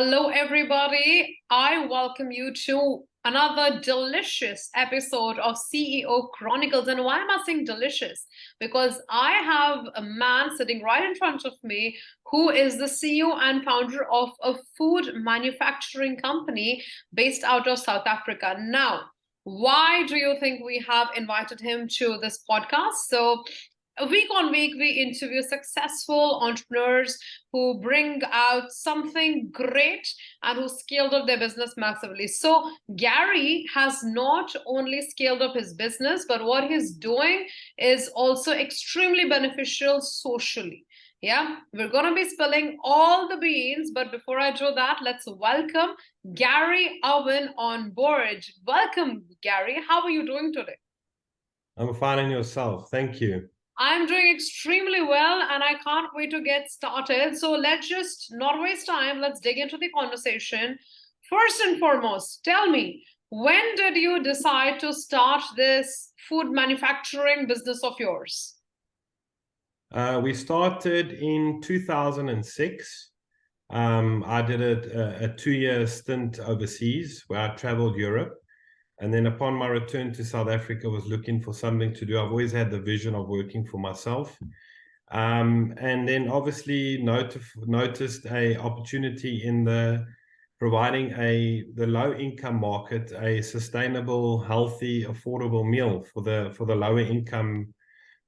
Hello, everybody. I welcome you to another delicious episode of CEO Chronicles. And why am I saying delicious? Because I have a man sitting right in front of me who is the CEO and founder of a food manufacturing company based out of South Africa. Now, why do you think we have invited him to this podcast? So, week on week, we interview successful entrepreneurs who bring out something great and who scaled up their business massively. So Gary has not only scaled up his business, but what he's doing is also extremely beneficial socially. Yeah, we're going to be spilling all the beans. But before I do that, let's welcome Gary Owen on board. Welcome, Gary. How are you doing today? I'm fine, and yourself. Thank you. I'm doing extremely well and I can't wait to get started. So let's just not waste time. Let's dig into the conversation. First and foremost, tell me, when did you decide to start this food manufacturing business of yours? We started in 2006. I did a 2-year stint overseas where I traveled Europe. And then upon my return to South Africa, was looking for something to do. I've always had the vision of working for myself. And then obviously noticed a opportunity in providing the low income market a sustainable, healthy, affordable meal for the lower income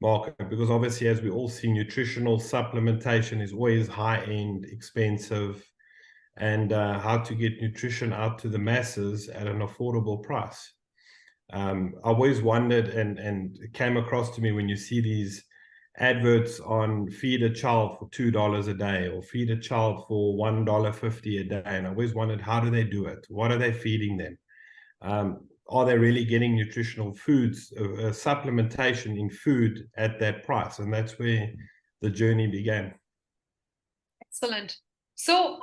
market, because obviously, as we all see, nutritional supplementation is always high end, expensive, and how to get nutrition out to the masses at an affordable price. I've always wondered, and it came across to me when you see these adverts on feed a child for $2 a day or feed a child for $1.50 a day. And I always wondered, how do they do it? What are they feeding them? Are they really getting nutritional foods, supplementation in food at that price? And that's where the journey began. Excellent. So,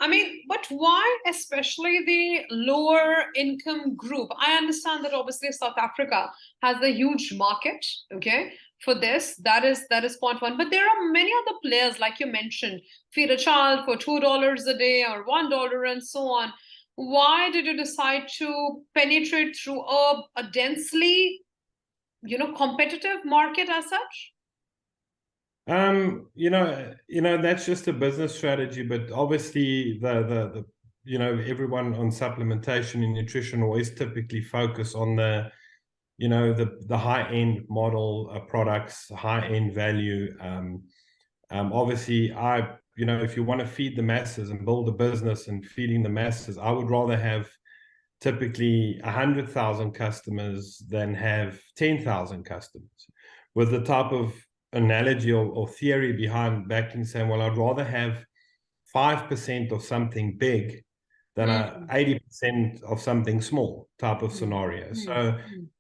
but why especially the lower income group? I understand that obviously South Africa has a huge market, okay, for this. That is point one. But there are many other players, like you mentioned, feed a child for $2 a day or $1 and so on. Why did you decide to penetrate through a densely, competitive market as such? That's just a business strategy, but obviously the everyone on supplementation and nutrition always typically focus on the high end model products, high end value. Obviously, if you want to feed the masses and build a business and feeding the masses, I would rather have typically 100,000 customers than have 10,000 customers, with the type of analogy or theory behind backing, saying, well, I'd rather have 5% of something big than 80% of something small type of scenario. So,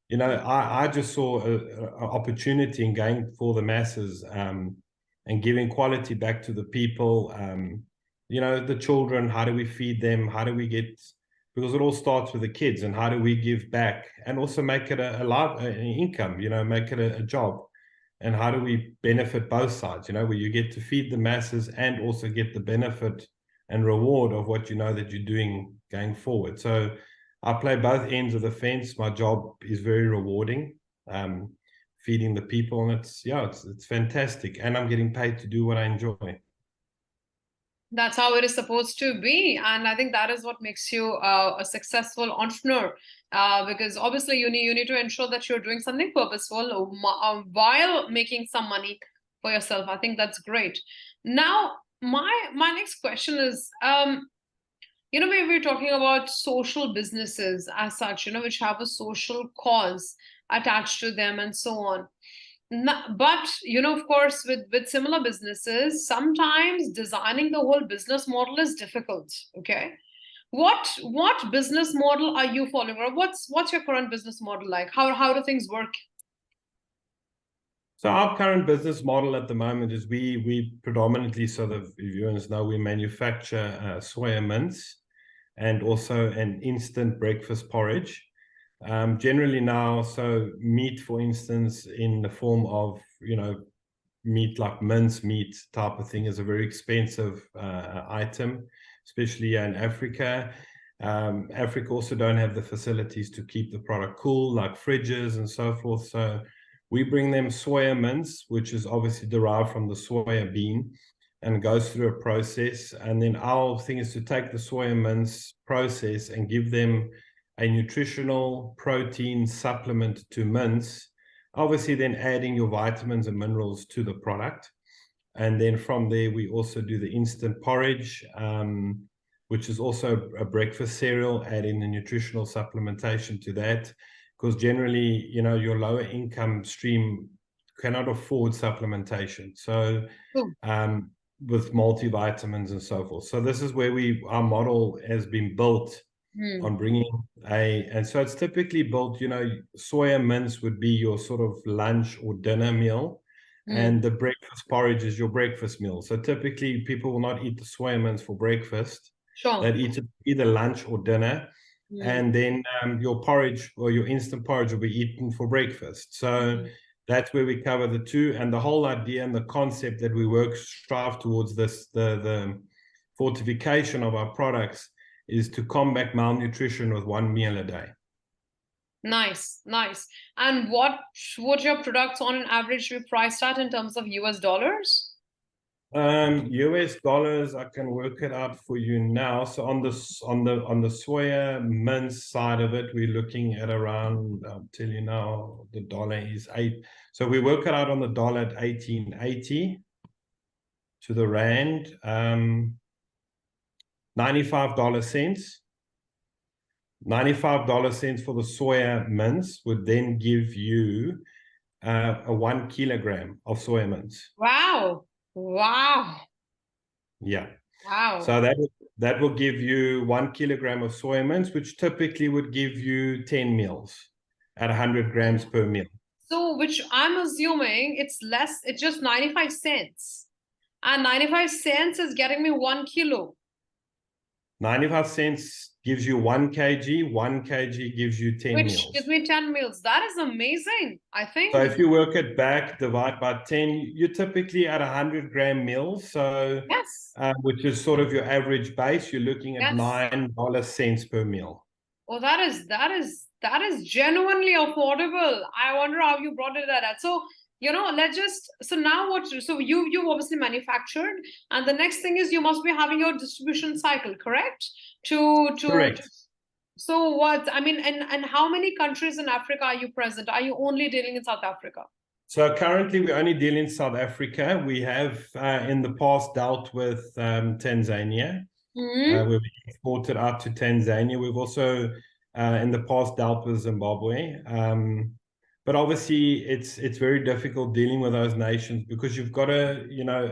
I just saw an opportunity in going for the masses and giving quality back to the people. The children, how do we feed them? How do we because it all starts with the kids, and how do we give back and also make it an income, make it a job? And how do we benefit both sides, where you get to feed the masses and also get the benefit and reward of what that you're doing going forward. So I play both ends of the fence. My job is very rewarding, feeding the people, and it's fantastic. And I'm getting paid to do what I enjoy. That's how it is supposed to be. And I think that is what makes you a successful entrepreneur. Because obviously you need to ensure that you're doing something purposeful while making some money for yourself. I think that's great. Now, my next question is, we're talking about social businesses as such, which have a social cause attached to them and so on. But of course, with similar businesses, sometimes designing the whole business model is difficult. Okay, what business model are you following, or what's your current business model like? How do things work? So our current business model at the moment is we predominantly, so the viewers know, we manufacture soya mince and also an instant breakfast porridge. Generally now, so meat, for instance, in the form of, meat like mince meat type of thing, is a very expensive item. especially in Africa. Africa also don't have the facilities to keep the product cool, like fridges and so forth. So we bring them soya mince, which is obviously derived from the soya bean and goes through a process. And then our thing is to take the soya mince process and give them a nutritional protein supplement to mince, obviously then adding your vitamins and minerals to the product. And then from there, we also do the instant porridge, which is also a breakfast cereal, adding the nutritional supplementation to that. Because generally, you know, your lower income stream cannot afford supplementation. So with multivitamins and so forth. So this is where our model has been built on bringing and so it's typically built, you know, soya mince would be your sort of lunch or dinner meal. And the breakfast porridge is your breakfast meal. So typically people will not eat the soya mince for breakfast. Sure. They'd eat it either lunch or dinner. And then your porridge or your instant porridge will be eaten for breakfast. So that's where we cover the two. And the whole idea and the concept that we strive towards this, the fortification of our products is to combat malnutrition with one meal a day. Nice, nice. And what would your products on an average be priced at in terms of US dollars? US dollars, I can work it out for you now. So on the soya mince side of it, we're looking at around, I'll tell you now, the dollar is 8. So we work it out on the dollar at 1880 to the rand, 95 cents. 95 cents for the soya mince would then give you a 1 kilogram of soya mince. Wow. Wow. Yeah. Wow. So that will give you 1 kilogram of soya mince, which typically would give you 10 meals at 100 grams per meal. So, which I'm assuming it's less, it's just 95 cents. And 95 cents is getting me 1 kilo. 95 cents gives you 1 kg. 1 kg gives you 10 meals. Which gives me 10 meals. That is amazing, I think. So if you work it back, divide by 10, you're typically at 100 gram meals. So, yes. Which is sort of your average base. You're looking at $9 cents per meal. Oh, that is genuinely affordable. I wonder how you brought it at. So, you know, so you obviously manufactured, and the next thing is you must be having your distribution cycle, correct? Correct. So what, I mean, and how many countries in Africa are you present? Are you only dealing in South Africa? So currently we only deal in South Africa. We have in the past dealt with Tanzania. We've exported out to Tanzania. We've also in the past dealt with Zimbabwe. But obviously it's very difficult dealing with those nations because you've got to, you know,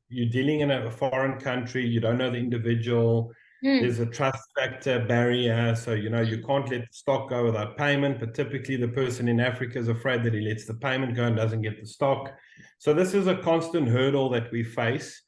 you're dealing in a foreign country. You don't know the individual. There's a trust factor barrier. So, you know, you can't let the stock go without payment, but typically the person in Africa is afraid that he lets the payment go and doesn't get the stock. So this is a constant hurdle that we face.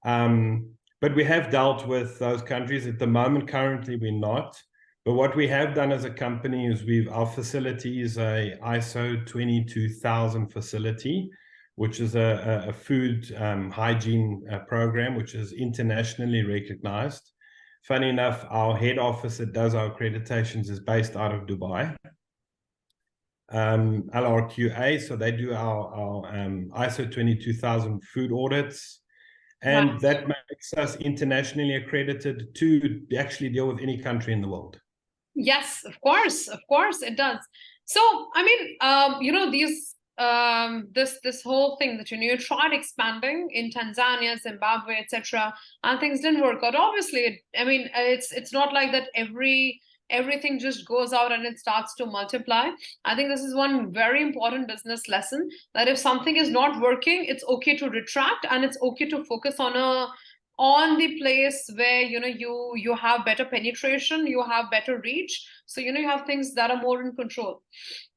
But we have dealt with those countries. At the moment, currently, we're not. But what we have done as a company is our facility is a ISO 22000 facility, which is a food hygiene program, which is internationally recognized. Funny enough, our head office that does our accreditations is based out of Dubai. LRQA, so they do our ISO 22000 food audits. And that makes us internationally accredited to actually deal with any country in the world. Yes, of course it does. So, I mean, you know, this whole thing that, you know, you tried expanding in Tanzania, Zimbabwe, etc., and things didn't work out. Obviously, I mean, it's not like that everything just goes out and it starts to multiply. I think this is one very important business lesson, that if something is not working, it's okay to retract and it's okay to focus on the place where, you know, you have better penetration, you have better reach. So, you know, you have things that are more in control.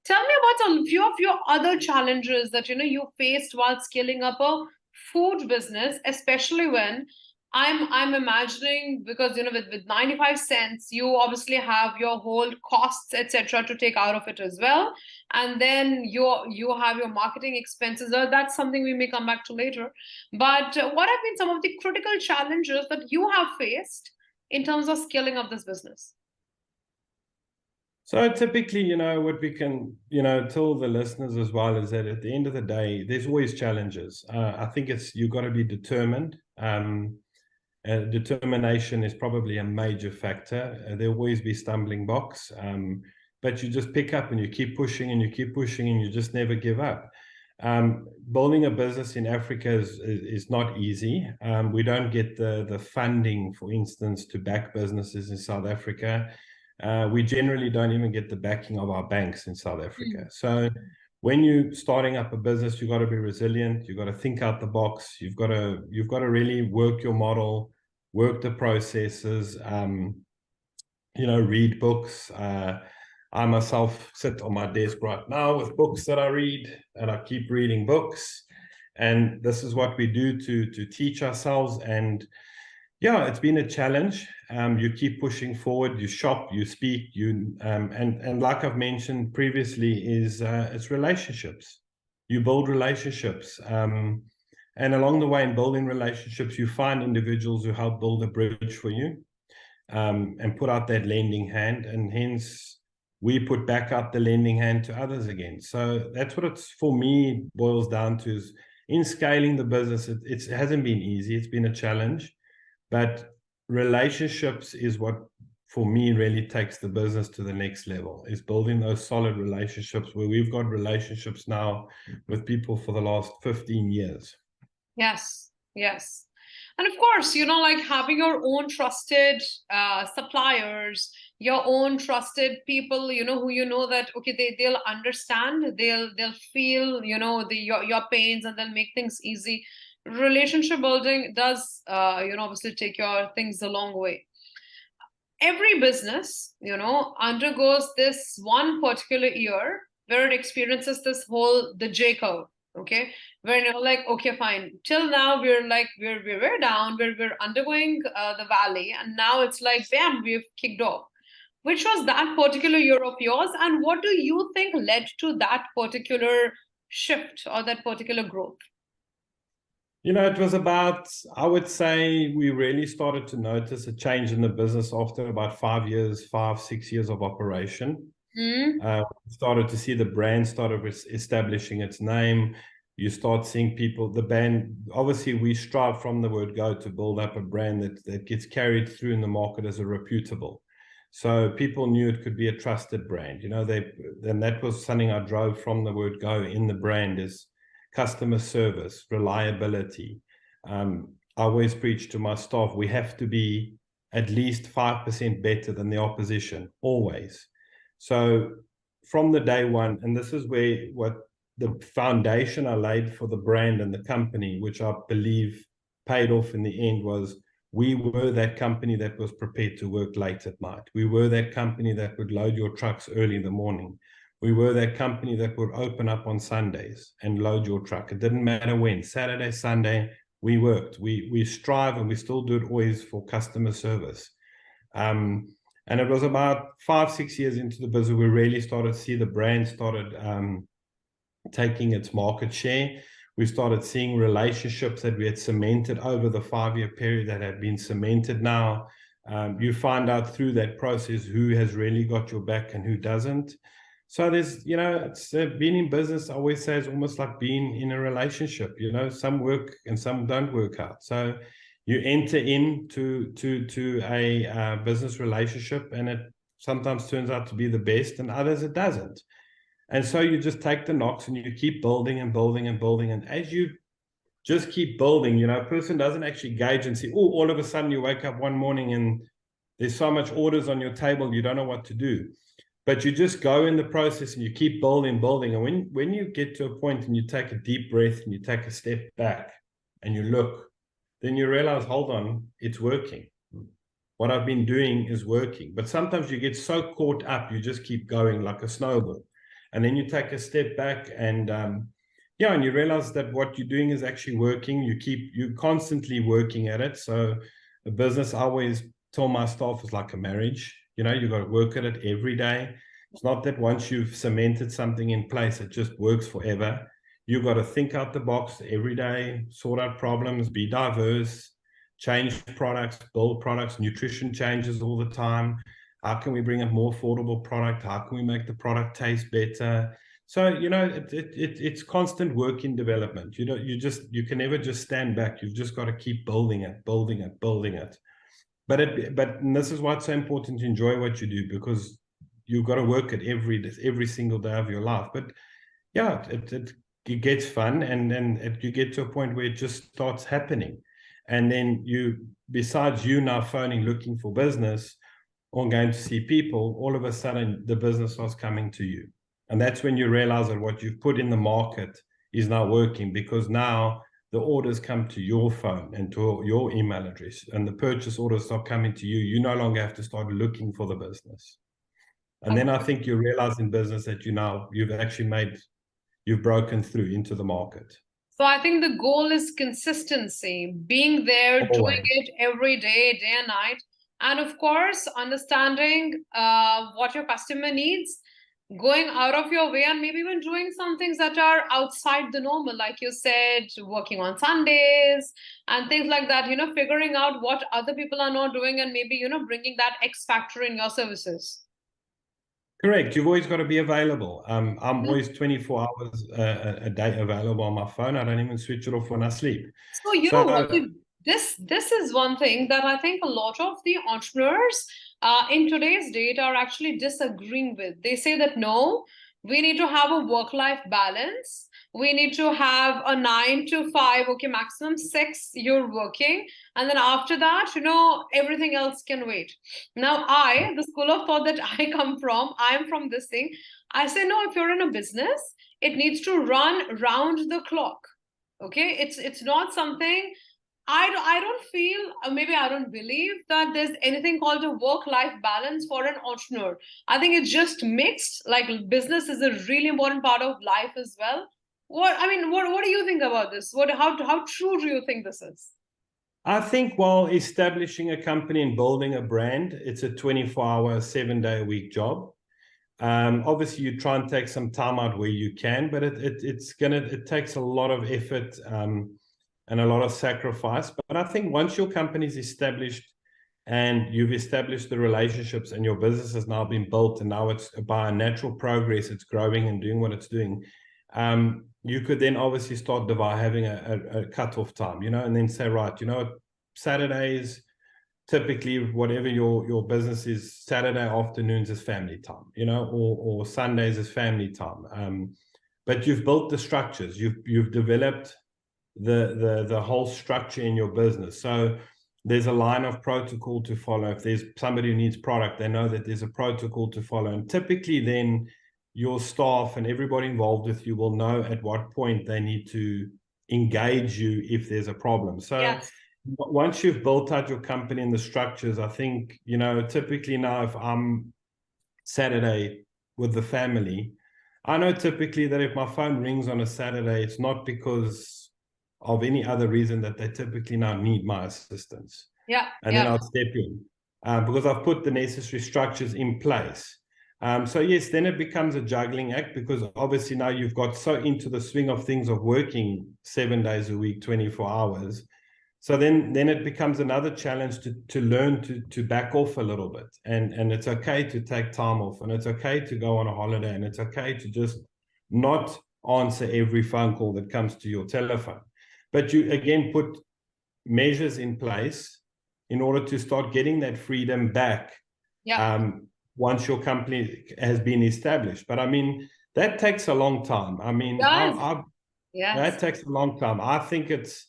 Tell me about a few of your other challenges that, you know, you faced while scaling up a food business, especially when I'm imagining, because with 95 cents you obviously have your whole costs etc. to take out of it as well, and then you have your marketing expenses. That's something we may come back to later. But what have been some of the critical challenges that you have faced in terms of scaling up this business? So typically, what we can, tell the listeners as well is that at the end of the day, there's always challenges. I think you've got to be determined. Determination is probably a major factor. There'll always be stumbling blocks, but you just pick up and you keep pushing and you keep pushing and you just never give up. Building a business in Africa is not easy. We don't get the funding, for instance, to back businesses in South Africa. We generally don't even get the backing of our banks in South Africa. So when you're starting up a business, you've got to be resilient. You've got to think out the box. You've got to really work your model, work the processes, read books. I myself sit on my desk right now with books that I read, and I keep reading books. And this is what we do to teach ourselves. And yeah, it's been a challenge. You keep pushing forward, you shop, you speak, and like I've mentioned previously, it's relationships. You build relationships. And along the way in building relationships, you find individuals who help build a bridge for you, and put out that lending hand, and hence we put back out the lending hand to others again. So that's what it's, for me, boils down to, is in scaling the business, it hasn't been easy. It's been a challenge. But relationships is what, for me, really takes the business to the next level, is building those solid relationships, where we've got relationships now with people for the last 15 years. Yes, yes. And of course, like having your own trusted suppliers, your own trusted people, who that, okay, they'll understand, they'll feel, your pains, and they'll make things easy. Relationship building does, obviously take your things a long way. Every business, undergoes this one particular year where it experiences this whole, the J curve. Okay, where you're like, okay, fine, till now we're like, we're down, we're undergoing the valley, and now it's like, bam, we've kicked off. Which was that particular year of yours, and what do you think led to that particular shift or that particular growth? It was about, I would say, we really started to notice a change in the business after about 6 years of operation. Started to see the brand started establishing its name. You start seeing people, the brand, obviously we strive from the word go to build up a brand that gets carried through in the market as a reputable. So people knew it could be a trusted brand. And that was something I drove from the word go in the brand, is customer service, reliability. I always preach to my staff, we have to be at least 5% better than the opposition, always. So from the day one, and this is what the foundation I laid for the brand and the company, which I believe paid off in the end, was we were that company that was prepared to work late at night. We were that company that would load your trucks early in the morning. We were that company that would open up on Sundays and load your truck. It didn't matter when, Saturday, Sunday, we worked. We strive, and we still do it always, for customer service. And it was about 5-6 years into the business we really started to see the brand started taking its market share. We started seeing relationships that we had cemented over the 5-year period that had been cemented now. You find out through that process who has really got your back and who doesn't. So there's, it's being in business, I always say, is almost like being in a relationship. Some work and some don't work out. So you enter into a business relationship, and it sometimes turns out to be the best, and others it doesn't. And so you just take the knocks and you keep building and building and building. And as you just keep building, a person doesn't actually gauge and see, oh, all of a sudden you wake up one morning and there's so much orders on your table, you don't know what to do. But you just go in the process and you keep building. And when you get to a point and you take a deep breath and you take a step back and you look, then you realize, hold on, it's working. What I've been doing is working. But sometimes you get so caught up, you just keep going like a snowball. And then you take a step back and yeah, and you realize that what you're doing is actually working. You're constantly working at it. So a business, I always tell my staff, is like a marriage. You know, you got to work at it every day. It's not that once you've cemented something in place, it just works forever. You got to think out the box every day, sort out problems, be diverse, change products, build products. Nutrition changes all the time. How can we bring a more affordable product? How can we make the product taste better? So, you know, it's constant work in development. You know, you can never just stand back. You've just got to keep building it, building it, building it. But this is why it's so important to enjoy what you do, because you've got to work it every single day of your life. But yeah, it gets fun, and then you get to a point where it just starts happening. And then besides you now phoning looking for business or going to see people, all of a sudden the business starts coming to you. And that's when you realize that what you've put in the market is now working, because now the orders come to your phone and to your email address, and the purchase orders start coming to you. You no longer have to start looking for the business. And then I think you realize in business that you've broken through into the market. So I think the goal is consistency, being there, doing Always. it every day, day and night. And of course, understanding what your customer needs, going out of your way, and maybe even doing some things that are outside the normal, like you said, working on Sundays and things like that, figuring out what other people are not doing, and maybe, bringing that X factor in your services. Correct. You've always got to be available. I'm always 24 hours a day available on my phone. I don't even switch it off when I sleep. So you know what? This is one thing that I think a lot of the entrepreneurs in today's date are actually disagreeing with. They say that no, we need to have a work-life balance. We need to have a 9 to 5, okay, maximum 6 you're working. And then after that, everything else can wait. Now, the school of thought that I come from, I'm from this thing. I say, no, if you're in a business, it needs to run round the clock. Okay, it's not something. I don't feel, maybe I don't believe that there's anything called a work-life balance for an entrepreneur. I think it's just mixed. Like, business is a really important part of life as well. What do you think about this? How true do you think this is? I think while establishing a company and building a brand, it's a 24-hour, 7-day-a-week job. Obviously, you try and take some time out where you can, but it takes a lot of effort and a lot of sacrifice. But I think once your company is established and you've established the relationships and your business has now been built, and now it's by a natural progress, it's growing and doing what it's doing. You could then obviously start having a cutoff time, and then say, right, Saturdays, typically whatever your business is, Saturday afternoons is family time, or Sundays is family time. But you've built the structures, you've developed the whole structure in your business. So there's a line of protocol to follow. If there's somebody who needs product, they know that there's a protocol to follow. And typically then your staff and everybody involved with you will know at what point they need to engage you if there's a problem. So yes. Once you've built out your company and the structures, I think, typically now if I'm Saturday with the family, I know typically that if my phone rings on a Saturday, it's not because of any other reason, that they typically now need my assistance. Yeah. And then I'll step in because I've put the necessary structures in place. So yes, then it becomes a juggling act, because obviously now you've got so into the swing of things of working 7 days a week, 24 hours. So then it becomes another challenge to learn to back off a little bit. And it's okay to take time off, and it's okay to go on a holiday, and it's okay to just not answer every phone call that comes to your telephone. But you, again, put measures in place in order to start getting that freedom back. Yeah. Once your company has been established. But I mean, that takes a long time. I mean, that takes a long time. I think it's,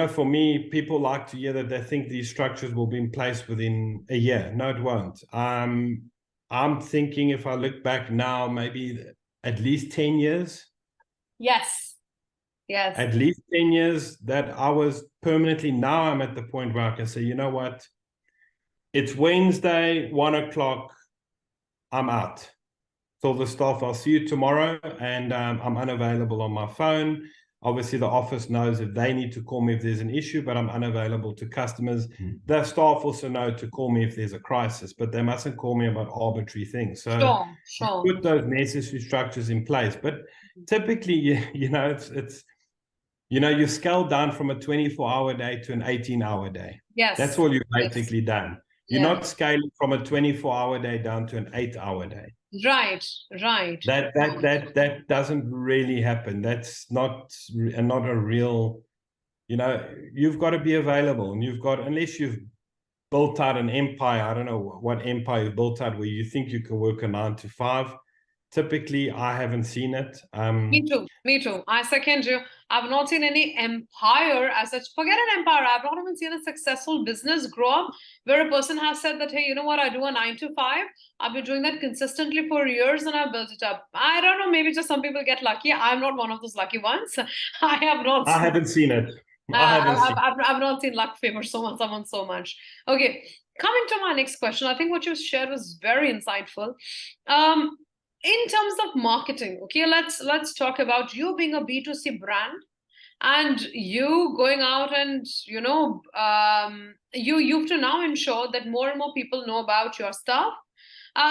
for me, people like to hear that they think these structures will be in place within a year. No, it won't. I'm thinking, if I look back now, maybe at least 10 years. Yes. At least 10 years that I was permanently. Now I'm at the point where I can say, you know what? It's Wednesday, 1 o'clock, I'm out. told the staff, I'll see you tomorrow, and I'm unavailable on my phone. Obviously, the office knows if they need to call me if there's an issue, but I'm unavailable to customers. The staff also know to call me if there's a crisis, but they mustn't call me about arbitrary things. So Sure. put those necessary structures in place. But typically, it's you scale down from a 24-hour day to an 18-hour day. Yes. That's all you've basically done. You're Yeah. not scaling from a 24-hour day down to an 8-hour day. Right. That doesn't really happen. That's not a real, you've got to be available, and unless you've built out an empire, I don't know what empire you've built out where you think you can work a 9 to 5. Typically, I haven't seen it. Me too. I second you. I've not seen any empire as such. Forget an empire. I've not even seen a successful business grow up where a person has said that, hey, you know what? I do a 9 to 5. I've been doing that consistently for years and I've built it up. I don't know. Maybe just some people get lucky. I'm not one of those lucky ones. I haven't seen it. I've not seen luck favor someone so much. Okay. Coming to my next question, I think what you shared was very insightful. In terms of marketing, okay, let's talk about you being a B2C brand and you going out and you've to now ensure that more and more people know about your stuff.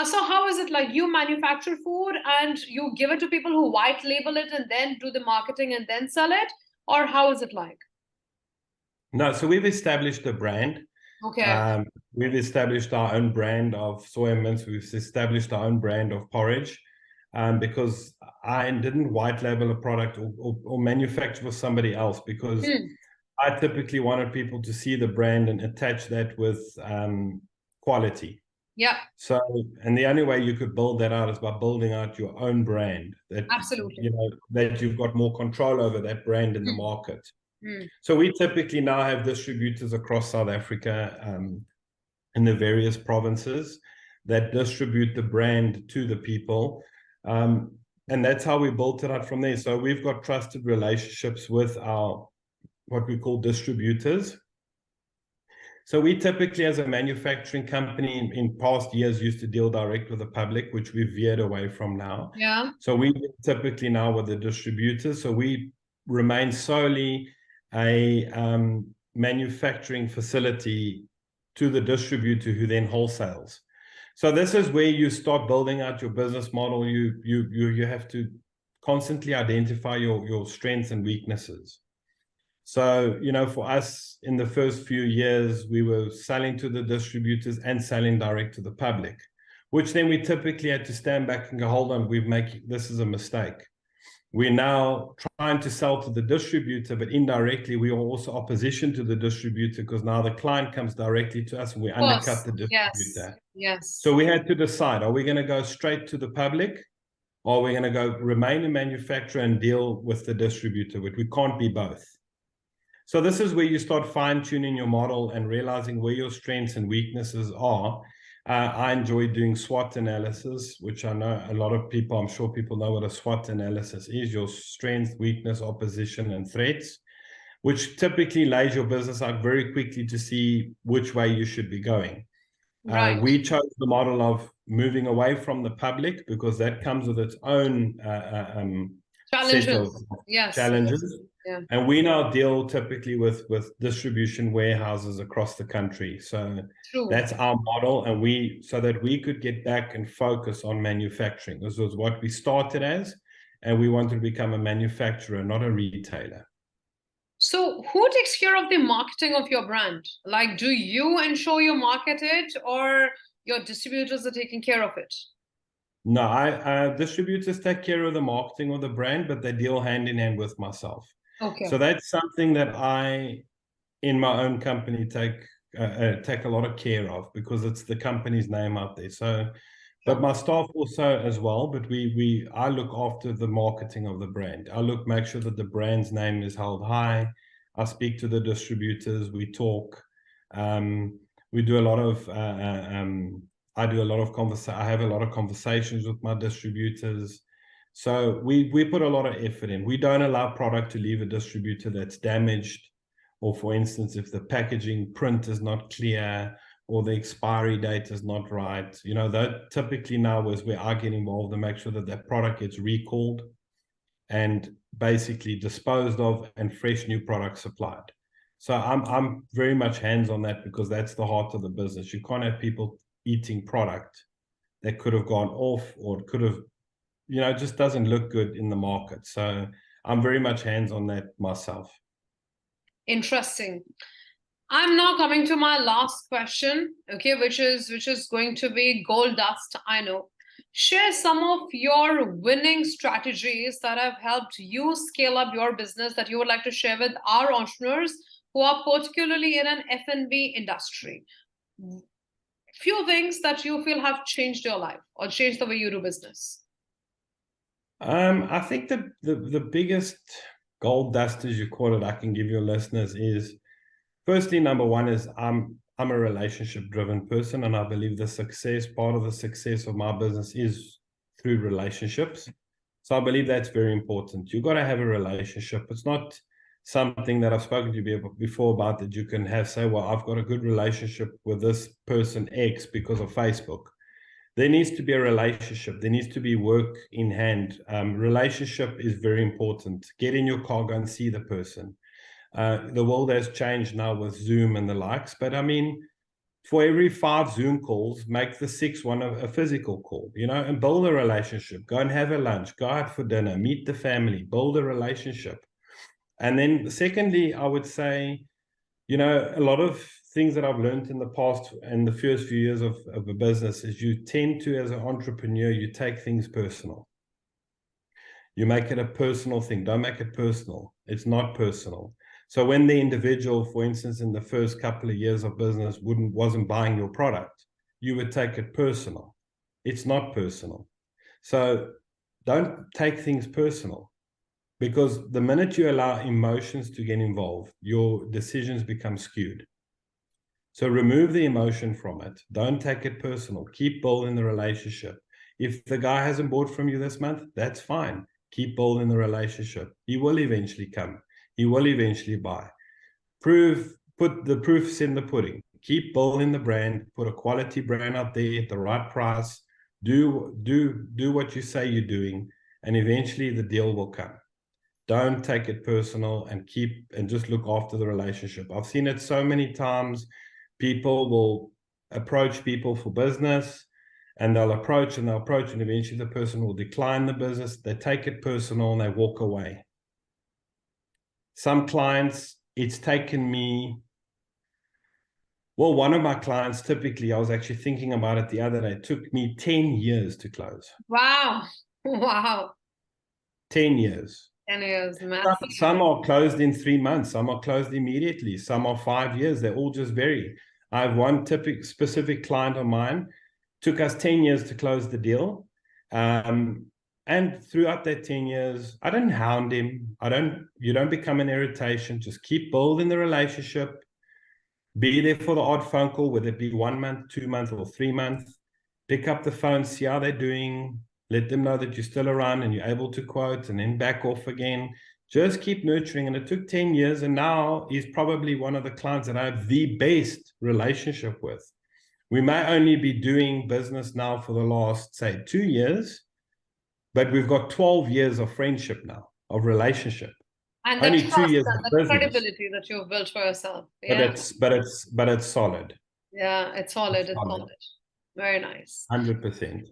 So how is it like you manufacture food and you give it to people who white label it and then do the marketing and then sell it, or how is it like? No, so we've established a brand. Okay. We've established our own brand of soya mince. We've established our own brand of porridge, because I didn't white label a product or manufacture for somebody else, because I typically wanted people to see the brand and attach that with quality. Yeah. So, and the only way you could build that out is by building out your own brand. That absolutely, that you've got more control over that brand in the market. So we typically now have distributors across South Africa, in the various provinces, that distribute the brand to the people. And that's how we built it out from there. So we've got trusted relationships with our, what we call distributors. So we typically, as a manufacturing company, in past years used to deal direct with the public, which we've veered away from now. Yeah. So we typically now with the distributors. So we remain solely a manufacturing facility to the distributor, who then wholesales. So this is where you start building out your business model. You have to constantly identify your strengths and weaknesses. So, for us, in the first few years, we were selling to the distributors and selling direct to the public, which then we typically had to stand back and go, hold on, this is a mistake. We're now trying to sell to the distributor, but indirectly, we are also opposition to the distributor, because now the client comes directly to us and we undercut the distributor. Yes. So we had to decide, are we going to go straight to the public, or are we going to go remain a manufacturer and deal with the distributor? But we can't be both. So this is where you start fine-tuning your model and realizing where your strengths and weaknesses are. I enjoy doing SWOT analysis, which I know a lot of people, I'm sure people know what a SWOT analysis is: your strength, weakness, opposition, and threats, which typically lays your business out very quickly to see which way you should be going. Right. We chose the model of moving away from the public, because that comes with its own challenges. Set of challenges. Yeah. And we now deal typically with distribution warehouses across the country. So that's our model, and so that we could get back and focus on manufacturing. This was what we started as, and we wanted to become a manufacturer, not a retailer. So who takes care of the marketing of your brand? Like, do you ensure you market it, or your distributors are taking care of it? No, distributors take care of the marketing of the brand, but they deal hand in hand with myself. Okay. So that's something that I, in my own company, take a lot of care of, because it's the company's name out there. So, but my staff also as well. But I look after the marketing of the brand. Make sure that the brand's name is held high. I speak to the distributors. We talk. We do a lot of. I do a lot of I have a lot of conversations with my distributors. So we put a lot of effort in. We don't allow product to leave a distributor that's damaged, or, for instance, if the packaging print is not clear, or the expiry date is not right. You know, that typically now is where I get involved and make sure that that product gets recalled and basically disposed of and fresh new products supplied. So I'm very much hands on that, because that's the heart of the business. You can't have people eating product that could have gone off, or could have, you know, it just doesn't look good in the market. So I'm very much hands on that myself. Interesting. I'm now coming to my last question, okay, which is going to be gold dust, I know. Share some of your winning strategies that have helped you scale up your business that you would like to share with our entrepreneurs who are particularly in an F&B industry. Few things that you feel have changed your life or changed the way you do business. I think the biggest gold dust, as you call it, I can give your listeners is, firstly, number one is I'm a relationship-driven person, and I believe part of the success of my business is through relationships. So I believe that's very important. You've got to have a relationship. It's not something that I've spoken to you before about, that you can say, well, I've got a good relationship with this person X because of Facebook. There needs to be a relationship. There needs to be work in hand. Relationship is very important. Get in your car, go and see the person. The world has changed now with Zoom and the likes, but I mean, for every 5 Zoom calls, make the 6th one a physical call, you know, and build a relationship. Go and have a lunch, go out for dinner, meet the family, build a relationship. And then secondly, I would say, you know, a lot of things that I've learned in the past and the first few years of a business is you tend to, as an entrepreneur, you take things personal. You make it a personal thing. Don't make it personal. It's not personal. So when the individual, for instance, in the first couple of years of business wasn't buying your product, you would take it personal. It's not personal. So don't take things personal, because the minute you allow emotions to get involved, your decisions become skewed. So remove the emotion from it. Don't take it personal. Keep building the relationship. If the guy hasn't bought from you this month, that's fine. Keep building the relationship. He will eventually come. He will eventually buy. Put the proofs in the pudding. Keep building the brand. Put a quality brand out there at the right price. Do what you say you're doing, and eventually the deal will come. Don't take it personal, and just look after the relationship. I've seen it so many times. People will approach people for business, and they'll approach, and eventually the person will decline the business. They take it personal and they walk away. Some clients, it's taken me, well, one of my clients, typically, I was actually thinking about it the other day, it took me 10 years to close. Wow. Wow. 10 years. 10 years, massive. Some are closed in 3 months. Some are closed immediately. Some are 5 years. They all just vary. I have one specific client of mine. Took us 10 years to close the deal. And throughout that 10 years, I didn't hound him. You don't become an irritation. Just keep building the relationship. Be there for the odd phone call, whether it be 1 month, 2 months, or 3 months. Pick up the phone, see how they're doing. Let them know that you're still around and you're able to quote, and then back off again. Just keep nurturing. And it took 10 years. And now he's probably one of the clients that I have the best relationship with. We may only be doing business now for the last, say, 2 years, but we've got 12 years of friendship now, of relationship. And only the 2 years and of the business. credibility that you've built for yourself. Yeah. But it's solid. Yeah, it's solid. It's solid. Very nice. 100%.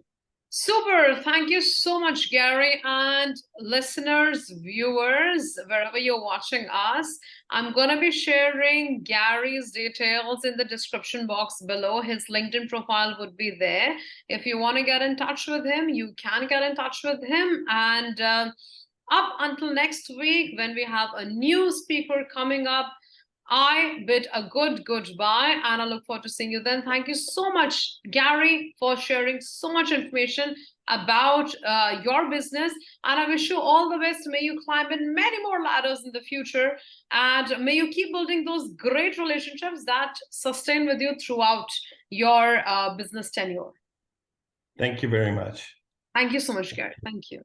Super. Thank you so much, Gary. And listeners, viewers, wherever you're watching us, I'm going to be sharing Gary's details in the description box below. His LinkedIn profile would be there. If you want to get in touch with him, you can get in touch with him. And up until next week, when we have a new speaker coming up, I bid a good goodbye, and I look forward to seeing you then. Thank you so much, Gary, for sharing so much information about your business. And I wish you all the best. May you climb in many more ladders in the future. And may you keep building those great relationships that sustain with you throughout your business tenure. Thank you very much. Thank you so much, Gary. Thank you.